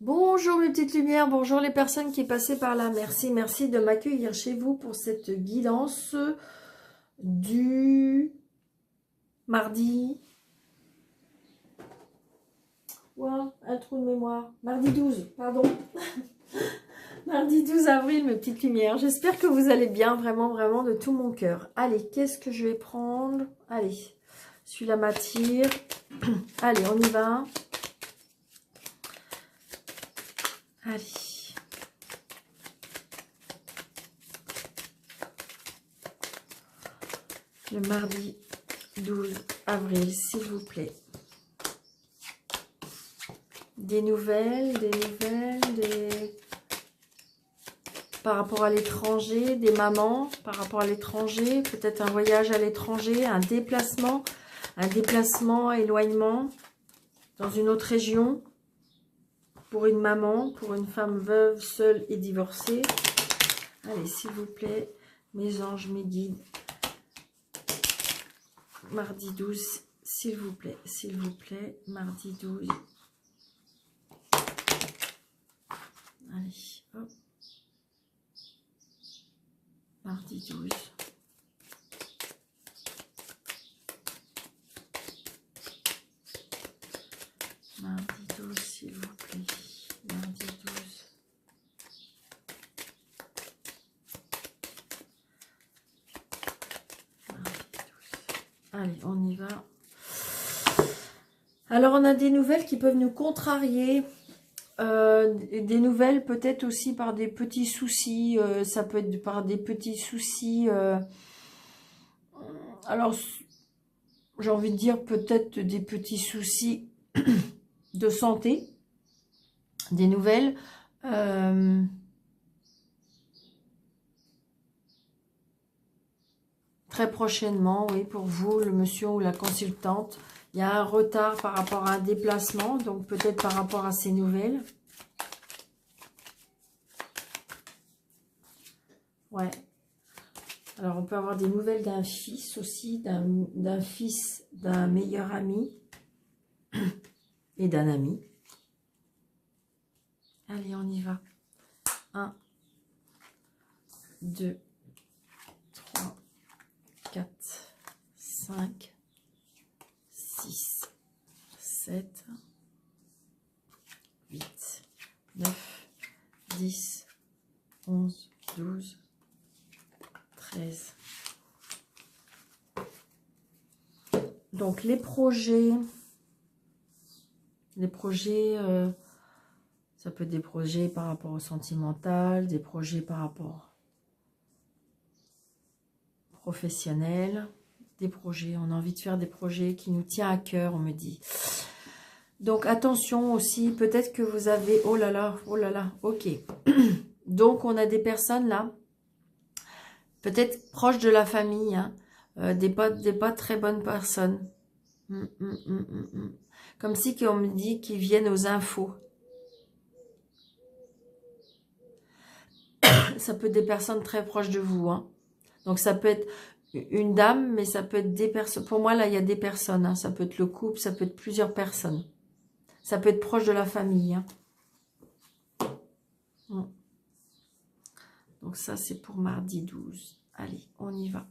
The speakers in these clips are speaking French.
Bonjour mes petites lumières, bonjour les personnes qui passaient par là. Merci de m'accueillir chez vous pour cette guidance du mardi. Ouah, un trou de mémoire. Mardi 12, pardon. Mardi 12 avril, mes petites lumières. J'espère que vous allez bien, vraiment de tout mon cœur. Allez, qu'est-ce que je vais prendre? Allez, celui-là m'attire. Allez, on y va. Allez. Le mardi 12 avril, s'il vous plaît. Des nouvelles, par rapport à l'étranger, des mamans, par rapport à l'étranger, peut-être un voyage à l'étranger, un déplacement, éloignement, dans une autre région, pour une maman, pour une femme veuve, seule et divorcée. Allez, s'il vous plaît, mes anges, mes guides. Mardi 12, s'il vous plaît, mardi 12. Allez, hop. Mardi 12. Mardi 12, s'il vous plaît. Mardi 12. Mardi 12. Allez, on y va. Alors, on a des nouvelles qui peuvent nous contrarier. Des nouvelles peut-être aussi par des petits soucis, ça peut être par des petits soucis, alors j'ai envie de dire peut-être des petits soucis de santé, des nouvelles, très prochainement, oui, pour vous, le monsieur ou la consultante. Il y a un retard par rapport à un déplacement, donc peut-être par rapport à ces nouvelles. Ouais. Alors, on peut avoir des nouvelles d'un fils aussi, d'un fils d'un meilleur ami et d'un ami. Allez, on y va. 1, 2, 3, 4, 5, 6, 7, 8, 9, 10, 11, 12, 13. Donc les projets, ça peut être des projets par rapport au sentimental, des projets par rapport professionnel, des projets, on a envie de faire des projets qui nous tiennent à cœur, on me dit. Donc attention aussi, peut-être que vous avez, oh là là, ok. Donc on a des personnes là, peut-être proches de la famille, hein, des pas très bonnes personnes. Comme si on me dit qu'ils viennent aux infos. Ça peut être des personnes très proches de vous, hein. Donc ça peut être une dame, mais ça peut être des personnes. Pour moi, là, il y a des personnes, hein. Ça peut être le couple, ça peut être plusieurs personnes. Ça peut être proche de la famille, hein. Donc ça, c'est pour mardi 12. Allez, on y va.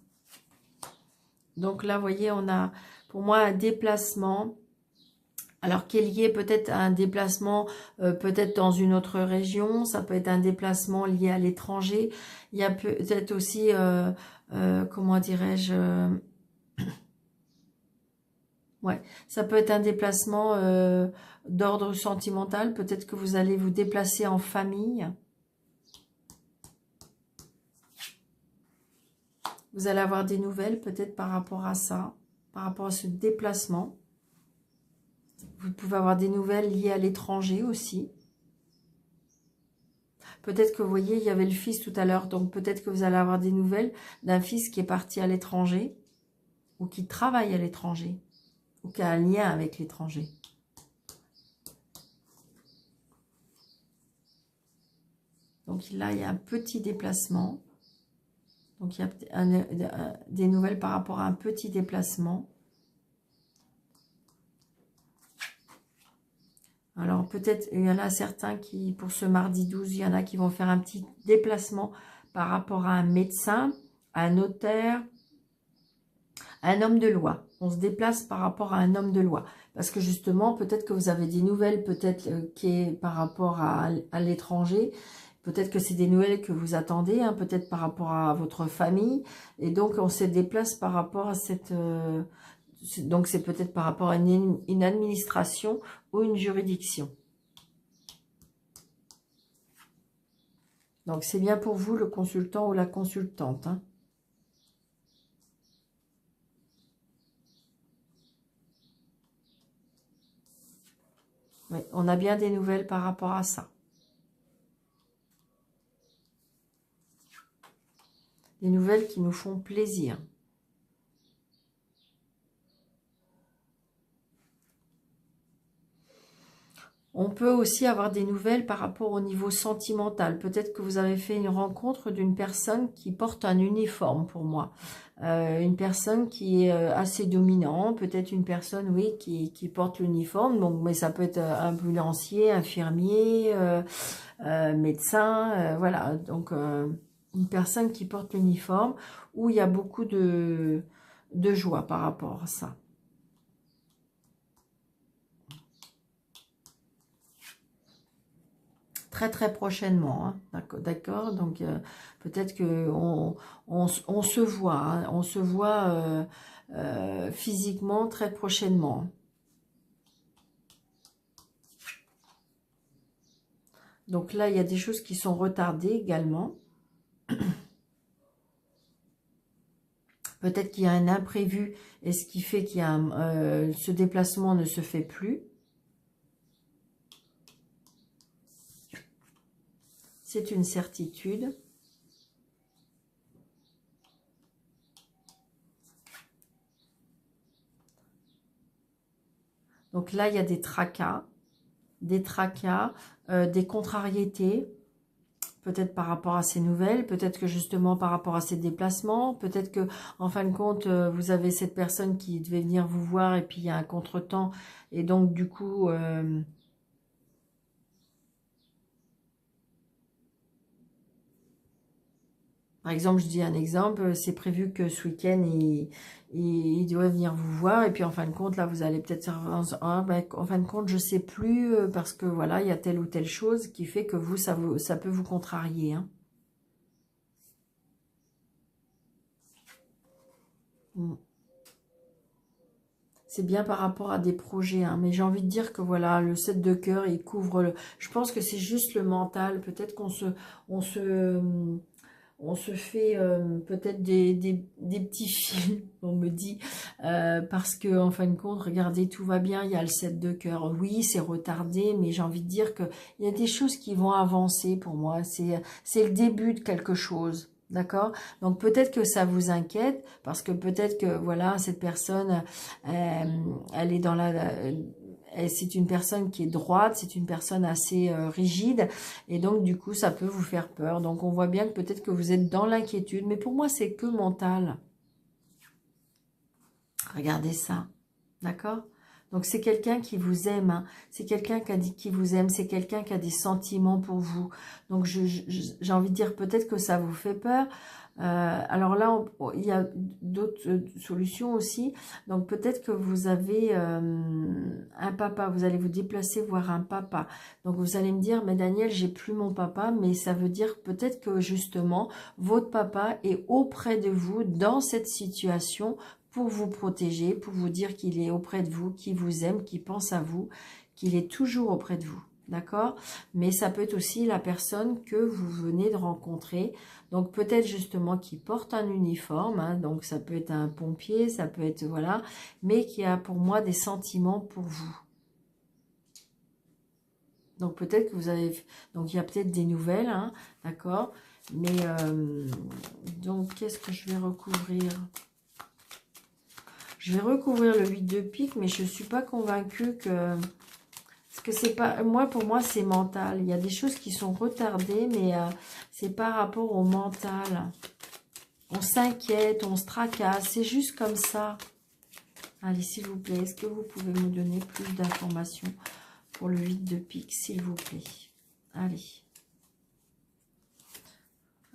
Donc là, vous voyez, on a pour moi un déplacement. Alors qu'il y ait peut-être un déplacement, peut-être dans une autre région. Ça peut être un déplacement lié à l'étranger. Il y a peut-être aussi, comment dirais-je, ouais, ça peut être un déplacement d'ordre sentimental. Peut-être que vous allez vous déplacer en famille. Vous allez avoir des nouvelles peut-être par rapport à ça, par rapport à ce déplacement. Vous pouvez avoir des nouvelles liées à l'étranger aussi. Peut-être que vous voyez, il y avait le fils tout à l'heure. Donc peut-être que vous allez avoir des nouvelles d'un fils qui est parti à l'étranger ou qui travaille à l'étranger ou qui a un lien avec l'étranger. Donc là, il y a un petit déplacement. Donc il y a des nouvelles par rapport à un petit déplacement. Alors peut-être, il y en a certains qui, pour ce mardi 12, il y en a qui vont faire un petit déplacement par rapport à un médecin, à un notaire, à un homme de loi. On se déplace par rapport à un homme de loi. Parce que justement, peut-être que vous avez des nouvelles, peut-être qui est par rapport à l'étranger. Peut-être que c'est des nouvelles que vous attendez, hein, peut-être par rapport à votre famille. Et donc, on se déplace par rapport à cette... donc, c'est peut-être par rapport à une administration ou une juridiction. Donc, c'est bien pour vous, le consultant ou la consultante. Hein. Oui, on a bien des nouvelles par rapport à ça. Des nouvelles qui nous font plaisir. On peut aussi avoir des nouvelles par rapport au niveau sentimental. Peut-être que vous avez fait une rencontre d'une personne qui porte un uniforme pour moi. Une personne qui est assez dominante. Peut-être une personne, oui, qui porte l'uniforme. Donc, mais ça peut être ambulancier, infirmier, médecin. Voilà, donc une personne qui porte l'uniforme où il y a beaucoup de joie par rapport à ça. Très très prochainement, hein. D'accord, donc peut-être que on se voit, hein. On se voit physiquement très prochainement. Donc là, il y a des choses qui sont retardées également. Peut-être qu'il y a un imprévu, et ce qui fait qu'il y a ce déplacement ne se fait plus. C'est une certitude. Donc là, il y a des tracas, des contrariétés, peut-être par rapport à ces nouvelles, peut-être que justement par rapport à ces déplacements, peut-être que en fin de compte, vous avez cette personne qui devait venir vous voir et puis il y a un contretemps et donc du coup... par exemple, je dis un exemple, c'est prévu que ce week-end, il doit venir vous voir. Et puis, en fin de compte, là, vous allez peut-être dire, ah, ben, en fin de compte, je sais plus, parce que, voilà, il y a telle ou telle chose qui fait que vous, ça peut vous contrarier. Hein. Mm. C'est bien par rapport à des projets, hein, mais j'ai envie de dire que, voilà, le 7 de cœur, il couvre le... Je pense que c'est juste le mental. Peut-être on se fait peut-être des petits films, on me dit, parce que en fin de compte, regardez, tout va bien, il y a le 7 de cœur. Oui, c'est retardé, mais j'ai envie de dire qu'il y a des choses qui vont avancer pour moi. C'est le début de quelque chose. D'accord? Donc peut-être que ça vous inquiète, parce que peut-être que, voilà, cette personne, elle est dans la... c'est une personne qui est droite, c'est une personne assez rigide, et donc du coup ça peut vous faire peur. Donc on voit bien que peut-être que vous êtes dans l'inquiétude, mais pour moi c'est que mental. Regardez ça, d'accord? Donc c'est quelqu'un qui vous aime, hein. C'est quelqu'un qui a dit qu'il vous aime, c'est quelqu'un qui a des sentiments pour vous. Donc j'ai envie de dire peut-être que ça vous fait peur. Alors là, il y a d'autres solutions aussi. Donc peut-être que vous avez un papa, vous allez vous déplacer voir un papa. Donc vous allez me dire, mais Daniel, j'ai plus mon papa, mais ça veut dire peut-être que justement, votre papa est auprès de vous dans cette situation pour vous protéger, pour vous dire qu'il est auprès de vous, qu'il vous aime, qu'il pense à vous, qu'il est toujours auprès de vous. D'accord? Mais ça peut être aussi la personne que vous venez de rencontrer. Donc peut-être justement qui porte un uniforme. Hein, donc ça peut être un pompier, ça peut être... Voilà. Mais qui a pour moi des sentiments pour vous. Donc peut-être que vous avez... Donc il y a peut-être des nouvelles. Hein, d'accord? Mais donc qu'est-ce que je vais recouvrir ? Je vais recouvrir le 8 de pique, mais je ne suis pas convaincue que... Parce que c'est pas... pour moi, c'est mental. Il y a des choses qui sont retardées, mais c'est par rapport au mental. On s'inquiète, on se tracasse. C'est juste comme ça. Allez, s'il vous plaît, est-ce que vous pouvez me donner plus d'informations pour le 8 de pique, s'il vous plaît. Allez.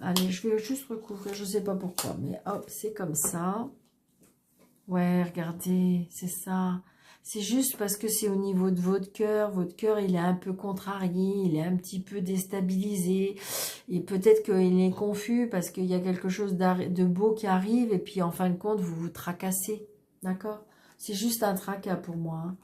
Allez, je vais juste recouvrir, je ne sais pas pourquoi, mais hop, c'est comme ça. Ouais, regardez, c'est ça. C'est juste parce que c'est au niveau de votre cœur. Votre cœur, il est un peu contrarié, il est un petit peu déstabilisé. Et peut-être qu'il est confus parce qu'il y a quelque chose de beau qui arrive. Et puis, en fin de compte, vous vous tracassez. D'accord? C'est juste un tracas pour moi, hein.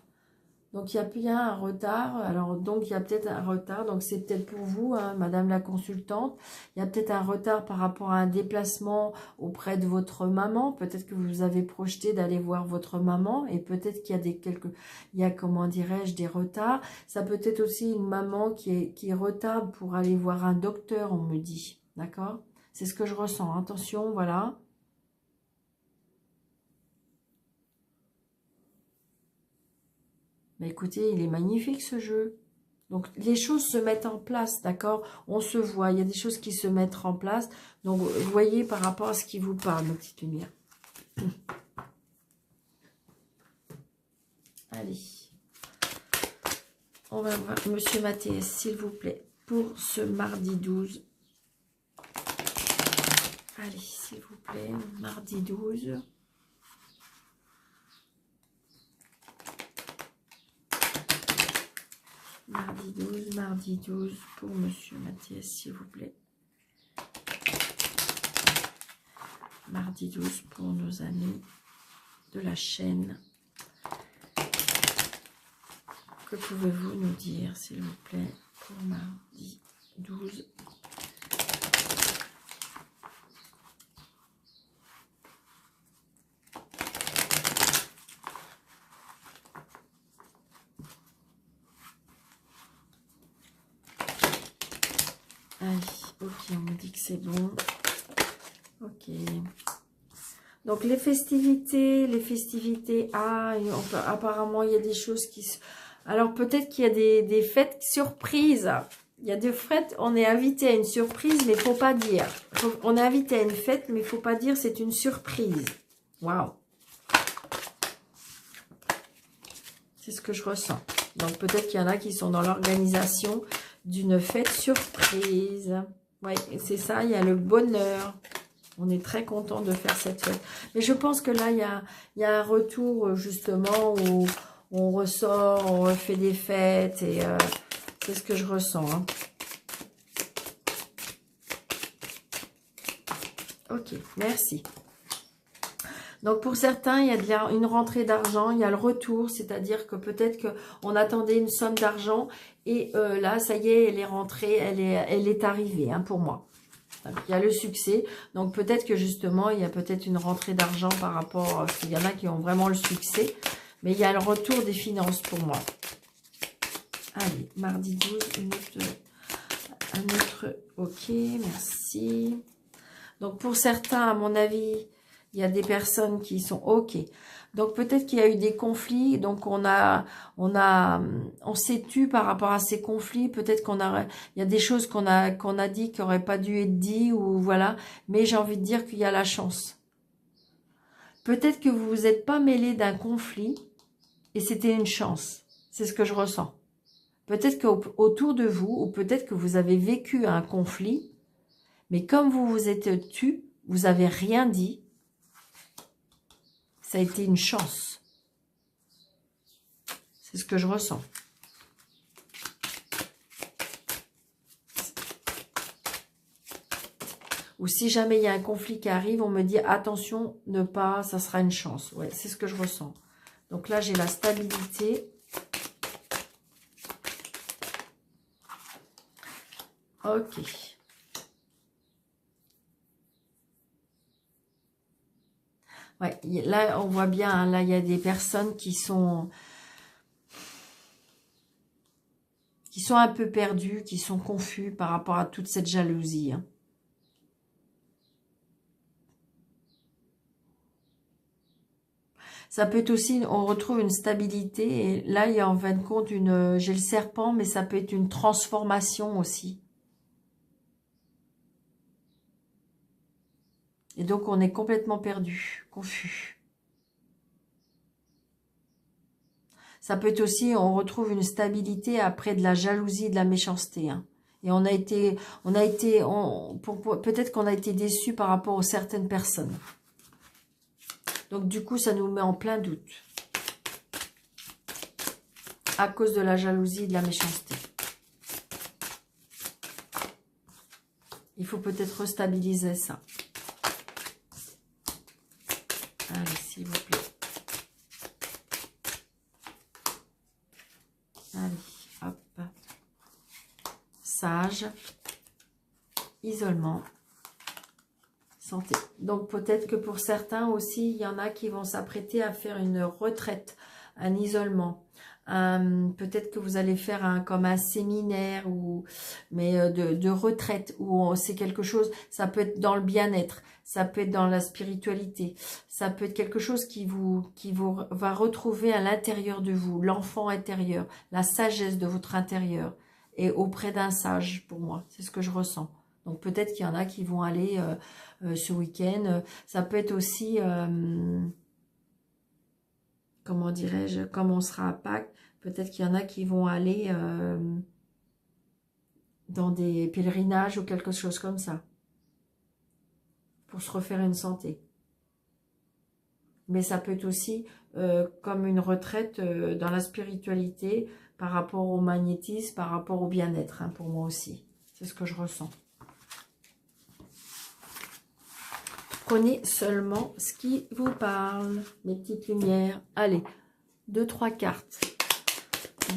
Donc, il y a bien un retard. Alors, donc, il y a peut-être un retard. Donc, c'est peut-être pour vous, hein, Madame la consultante. Il y a peut-être un retard par rapport à un déplacement auprès de votre maman. Peut-être que vous avez projeté d'aller voir votre maman. Et peut-être qu'il y a il y a, comment dirais-je, des retards. Ça peut être aussi une maman qui retarde pour aller voir un docteur, on me dit. D'accord? C'est ce que je ressens. Attention, voilà. Mais écoutez, il est magnifique ce jeu. Donc, les choses se mettent en place, d'accord? On se voit, il y a des choses qui se mettent en place. Donc, vous voyez par rapport à ce qui vous parle, ma petite lumière. Allez. On va voir, Monsieur Mathias, s'il vous plaît, pour ce mardi 12. Allez, s'il vous plaît, mardi 12. Mardi 12 pour Monsieur Mathias, s'il vous plaît. Mardi 12 pour nos amis de la chaîne. Que pouvez-vous nous dire, s'il vous plaît, pour mardi 12? Allez, ok, on me dit que c'est bon. Ok. Donc les festivités, apparemment il y a des choses qui se... Alors peut-être qu'il y a des fêtes surprises. Il y a des fêtes, on est invité à une surprise, mais il ne faut pas dire. On est invité à une fête, mais il ne faut pas dire c'est une surprise. Waouh. C'est ce que je ressens. Donc peut-être qu'il y en a qui sont dans l'organisation d'une fête surprise. Oui, c'est ça, il y a le bonheur. On est très content de faire cette fête. Mais je pense que là, il y a un retour justement où on ressort, on fait des fêtes. Et c'est ce que je ressens, hein. Ok, merci. Donc pour certains, il y a une rentrée d'argent, il y a le retour, c'est-à-dire que peut-être qu'on attendait une somme d'argent et là, ça y est, elle est rentrée, elle est arrivée, hein, pour moi. Il y a le succès, donc peut-être que justement, il y a peut-être une rentrée d'argent par rapport, il y en a qui ont vraiment le succès, mais il y a le retour des finances pour moi. Allez, mardi 12, un autre, ok, merci. Donc pour certains, à mon avis, il y a des personnes qui sont ok. Donc peut-être qu'il y a eu des conflits, donc on s'est tu par rapport à ces conflits. Peut-être il y a des choses qu'on a dit qui n'auraient pas dû être dit ou voilà. Mais j'ai envie de dire qu'il y a la chance. Peut-être que vous vous êtes pas mêlé d'un conflit et c'était une chance. C'est ce que je ressens. Peut-être qu'autour de vous, ou peut-être que vous avez vécu un conflit, mais comme vous vous êtes tu, vous avez rien dit. Ça a été une chance. C'est ce que je ressens. Ou si jamais il y a un conflit qui arrive, on me dit attention, ne pas, ça sera une chance. Ouais, c'est ce que je ressens. Donc là, j'ai la stabilité. Ok. Ouais, là, on voit bien, hein, là, il y a des personnes qui sont un peu perdues, qui sont confus par rapport à toute cette jalousie, hein. Ça peut être aussi, on retrouve une stabilité, et là, il y a en fin de compte j'ai le serpent, mais ça peut être une transformation aussi. Et donc, on est complètement perdu, confus. Ça peut être aussi, on retrouve une stabilité après de la jalousie, de la méchanceté. Hein. Et peut-être qu'on a été déçus par rapport aux certaines personnes. Donc du coup, ça nous met en plein doute. À cause de la jalousie et de la méchanceté. Il faut peut-être restabiliser ça. Allez, s'il vous plaît. Allez, hop. Sage. Isolement. Santé. Donc peut-être que pour certains aussi, il y en a qui vont s'apprêter à faire une retraite, un isolement. Peut-être que vous allez faire comme un séminaire mais de retraite où c'est quelque chose, ça peut être dans le bien-être, ça peut être dans la spiritualité, ça peut être quelque chose qui vous va retrouver à l'intérieur de vous, l'enfant intérieur, la sagesse de votre intérieur et auprès d'un sage pour moi, c'est ce que je ressens. Donc peut-être qu'il y en a qui vont aller ce week-end, ça peut être aussi... comment dirais-je, comme on sera à Pâques, peut-être qu'il y en a qui vont aller dans des pèlerinages ou quelque chose comme ça, pour se refaire une santé. Mais ça peut être aussi comme une retraite dans la spiritualité, par rapport au magnétisme, par rapport au bien-être, hein, pour moi aussi. C'est ce que je ressens. Prenez seulement ce qui vous parle, mes petites lumières. Allez, 2-3 cartes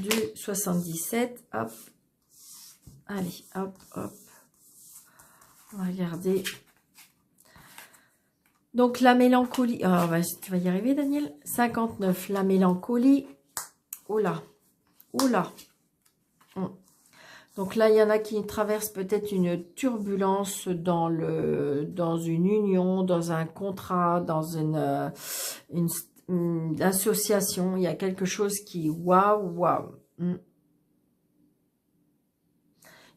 du 77. Hop. Allez, hop, hop. On va regarder. Donc, la mélancolie. Oh, tu vas y arriver, Daniel. 59, la mélancolie. Oula. Oula. Donc là, il y en a qui traversent peut-être une turbulence dans une union, dans un contrat, dans une association. Il y a quelque chose qui... Waouh, waouh. Il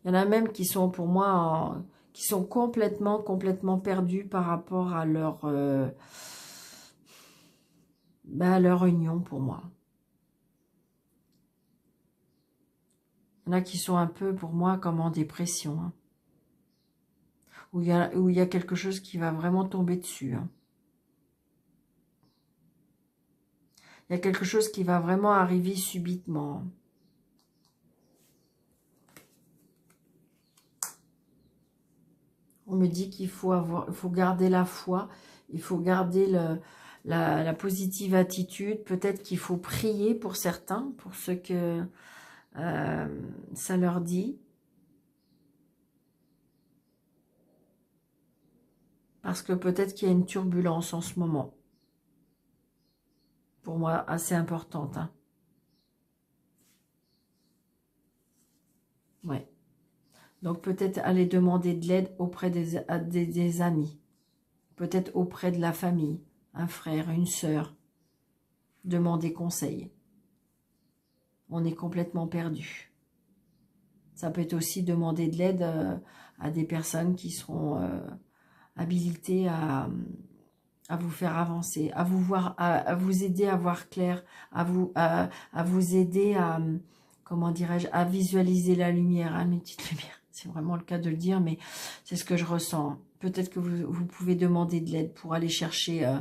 y en a même qui sont, pour moi, qui sont complètement perdus par rapport à leur union, pour moi. Il y en a qui sont un peu, pour moi, comme en dépression. Hein. Où il y a quelque chose qui va vraiment tomber dessus. Hein. Il y a quelque chose qui va vraiment arriver subitement. On me dit qu'il faut garder la foi. Il faut garder la positive attitude. Peut-être qu'il faut prier pour certains, pour ceux que ça leur dit. Parce que peut-être qu'il y a une turbulence en ce moment. Pour moi, assez importante. Hein. Ouais. Donc peut-être aller demander de l'aide auprès des amis. Peut-être auprès de la famille. Un frère, une sœur. Demander conseil. On est complètement perdu. Ça peut être aussi demander de l'aide à des personnes qui seront habilitées à vous faire avancer, à vous aider à voir clair, à vous aider à, comment dirais-je, à visualiser la lumière, hein, mes petites lumières. C'est vraiment le cas de le dire, mais c'est ce que je ressens. Peut-être que vous pouvez demander de l'aide pour aller chercher,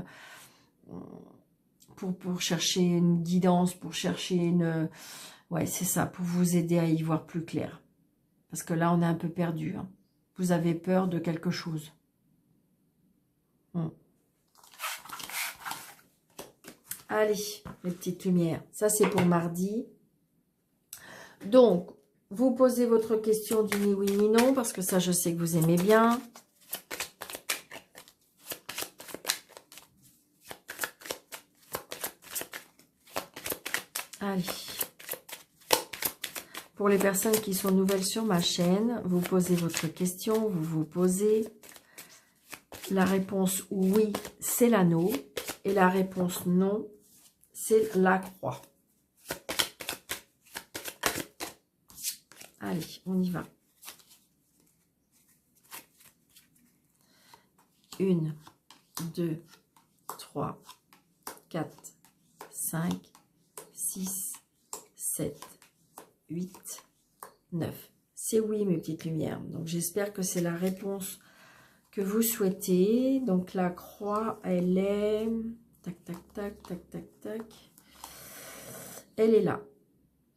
pour chercher une guidance, pour chercher une... Ouais, c'est ça, pour vous aider à y voir plus clair. Parce que là, on est un peu perdu. Hein. Vous avez peur de quelque chose. Allez, les petites lumières. Ça, c'est pour mardi. Donc, vous posez votre question du ni oui ni non, parce que ça, je sais que vous aimez bien. Allez. Pour les personnes qui sont nouvelles sur ma chaîne, vous posez votre question, vous vous posez. La réponse oui, c'est l'anneau. Et la réponse non, c'est la croix. Allez, on y va. 1, 2, 3, 4, 5, 6, 7, 8, 9. C'est oui, mes petites lumières. Donc, j'espère que c'est la réponse que vous souhaitez. Donc, la croix, elle est... Tac, tac, tac, tac, tac, tac. Elle est là.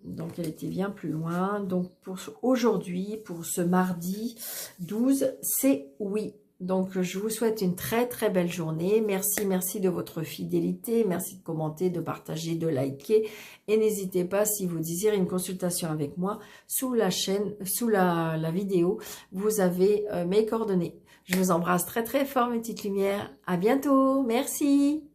Donc, elle était bien plus loin. Donc, pour aujourd'hui, pour ce mardi 12, c'est oui. Donc, je vous souhaite une très, très belle journée. Merci, merci de votre fidélité. Merci de commenter, de partager, de liker. Et n'hésitez pas, si vous désirez une consultation avec moi, sous la chaîne, sous la vidéo, vous avez mes coordonnées. Je vous embrasse très, très fort, mes petites lumières. À bientôt. Merci.